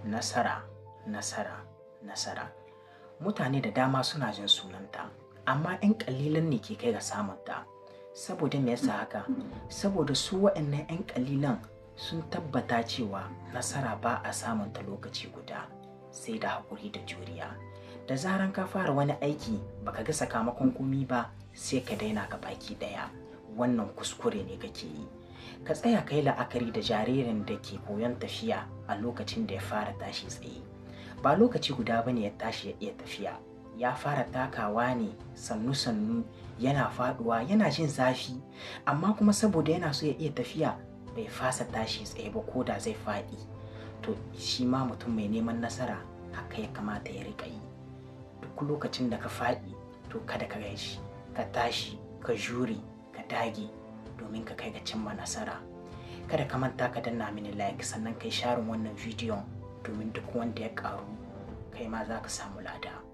nasara, nasara, nasara. Mutane da dama suna jin sunanta, amma 'yan ƙalilan ne ke kai ga samunta. Saboda me yasa haka? Saboda su waɗannan 'yan ƙalilan sun tabbata cewa nasara ba a samunta lokaci guda, sai da haƙuri da juriya. Da zaran ka fara wani aiki baka ga sakamakon komi ba, sai ka daina ga baki ɗaya. Wannan kuskure ne kake yi. Ka tsaya kai la'akari da jaririn da ke koyon tafiya a lokacin da ya fara tashi tsaye. Ba lokaci guda bane ya tashi ya iya tafiya. Ya fara takawa ne sannu-sannu, yana faduwa, yana jin zafi, amma kuma saboda yana so ya iya tafiya bai fasa tashi tsaye ba ko da zai faɗi. To shi ma mutum mai neman nasara haka ya kamata ya riƙa yi. Duk lokacin da ka faɗi to kada ka gaji, ka tashi, ka jure, ka dage domin ka kai ga cimma nasara. Kada ka manta ka danna mini like, sannan kai sharing wannan bidiyon domin duk wanda ya ƙaru kai ma za ka samu lada.